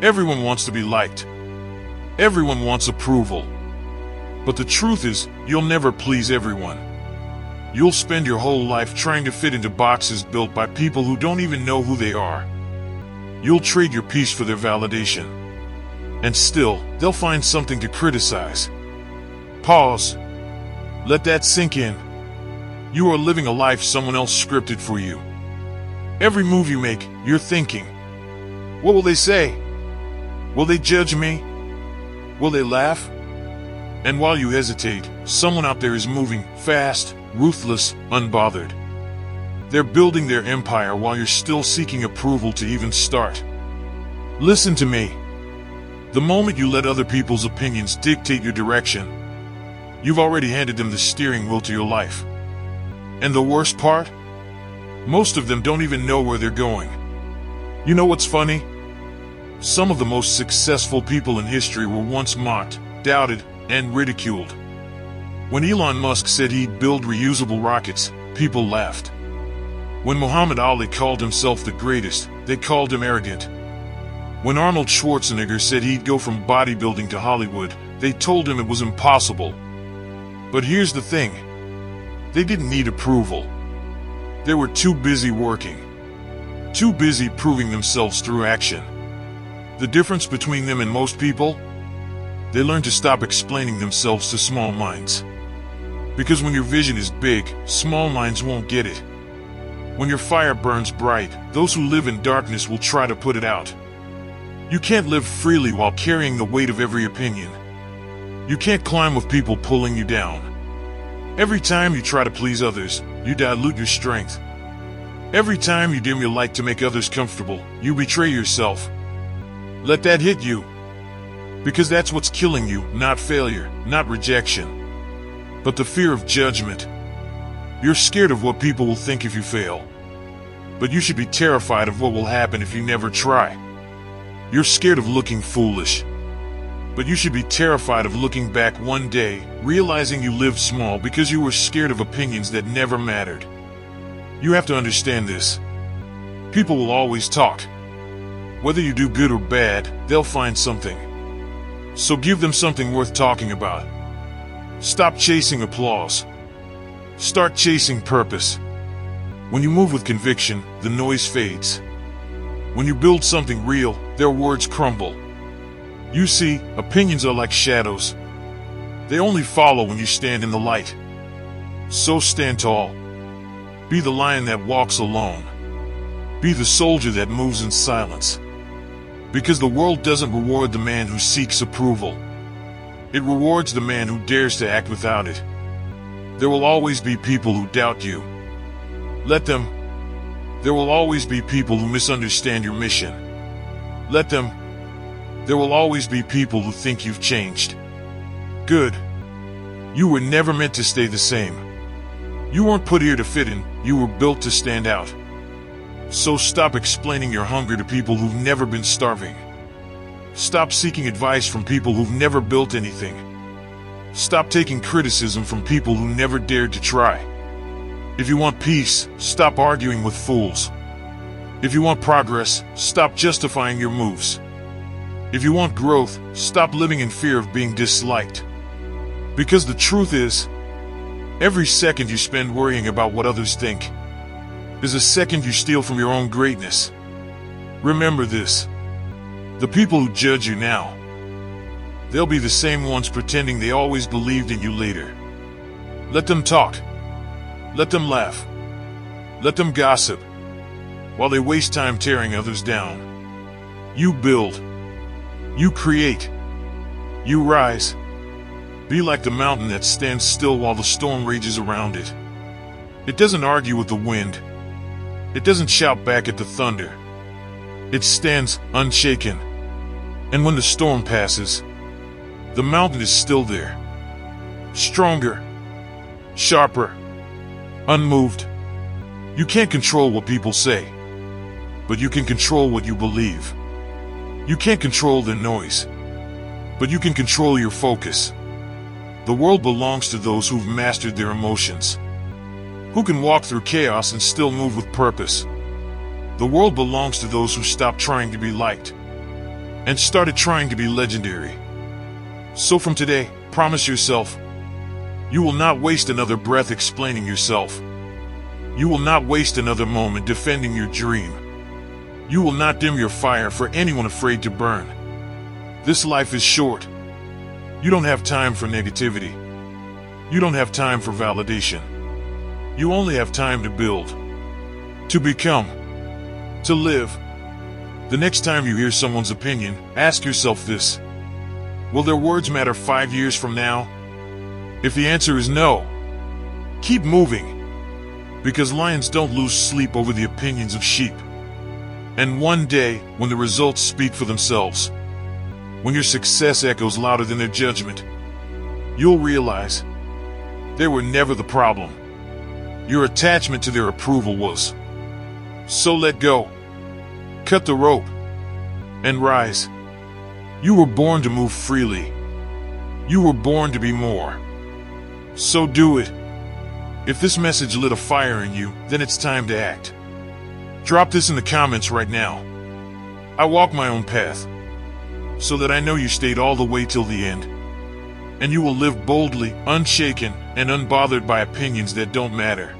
Everyone wants to be liked. Everyone wants approval. But the truth is, you'll never please everyone. You'll spend your whole life trying to fit into boxes built by people who don't even know who they are. You'll trade your peace for their validation. And still, they'll find something to criticize. Pause. Let that sink in. You are living a life someone else scripted for you. Every move you make, you're thinking, what will they say? Will they judge me? Will they laugh? And while you hesitate, someone out there is moving, fast, ruthless, unbothered. They're building their empire while you're still seeking approval to even start. Listen to me. The moment you let other people's opinions dictate your direction, you've already handed them the steering wheel to your life. And the worst part? Most of them don't even know where they're going. You know what's funny? Some of the most successful people in history were once mocked, doubted, and ridiculed. When Elon Musk said he'd build reusable rockets, people laughed. When Muhammad Ali called himself the greatest, they called him arrogant. When Arnold Schwarzenegger said he'd go from bodybuilding to Hollywood, they told him it was impossible. But here's the thing. They didn't need approval. They were too busy working. Too busy proving themselves through action. The difference between them and most people? They learn to stop explaining themselves to small minds. Because when your vision is big, small minds won't get it. When your fire burns bright, those who live in darkness will try to put it out. You can't live freely while carrying the weight of every opinion. You can't climb with people pulling you down. Every time you try to please others, you dilute your strength. Every time you dim your light to make others comfortable, you betray yourself. Let that hit you. Because that's what's killing you, not failure, not rejection, but the fear of judgment. You're scared of what people will think if you fail. But you should be terrified of what will happen if you never try. You're scared of looking foolish. But you should be terrified of looking back one day, realizing you lived small because you were scared of opinions that never mattered. You have to understand this. People will always talk. Whether you do good or bad, they'll find something. So give them something worth talking about. Stop chasing applause. Start chasing purpose. When you move with conviction, the noise fades. When you build something real, their words crumble. You see, opinions are like shadows. They only follow when you stand in the light. So stand tall. Be the lion that walks alone. Be the soldier that moves in silence. Because the world doesn't reward the man who seeks approval. It rewards the man who dares to act without it. There will always be people who doubt you. Let them. There will always be people who misunderstand your mission. Let them. There will always be people who think you've changed. Good. You were never meant to stay the same. You weren't put here to fit in, you were built to stand out. So stop explaining your hunger to people who've never been starving. Stop seeking advice from people who've never built anything. Stop taking criticism from people who never dared to try. If you want peace, stop arguing with fools. If you want progress, stop justifying your moves. If you want growth, stop living in fear of being disliked. Because the truth is, every second you spend worrying about what others think is a second you steal from your own greatness. Remember this. The people who judge you now, they'll be the same ones pretending they always believed in you later. Let them talk. Let them laugh. Let them gossip. While they waste time tearing others down. You build. You create. You rise. Be like the mountain that stands still while the storm rages around it. It doesn't argue with the wind. It doesn't shout back at the thunder. It stands unshaken. And when the storm passes, the mountain is still there. Stronger. Sharper. Unmoved. You can't control what people say, but you can control what you believe. You can't control the noise, but you can control your focus. The world belongs to those who've mastered their emotions, who can walk through chaos and still move with purpose. The world belongs to those who stop trying to be liked, and started trying to be legendary. So from today, promise yourself, you will not waste another breath explaining yourself. You will not waste another moment defending your dream. You will not dim your fire for anyone afraid to burn. This life is short. You don't have time for negativity. You don't have time for validation. You only have time to build, to become, to live. The next time you hear someone's opinion, ask yourself this: will their words matter 5 years from now? If the answer is no, keep moving. Because lions don't lose sleep over the opinions of sheep. And one day, when the results speak for themselves, when your success echoes louder than their judgment, you'll realize they were never the problem. Your attachment to their approval was. So let go. Cut the rope. And rise. You were born to move freely. You were born to be more. So do it. If this message lit a fire in you, then it's time to act. Drop this in the comments right now. I walk my own path, so that I know you stayed all the way till the end. And you will live boldly, unshaken, and unbothered by opinions that don't matter.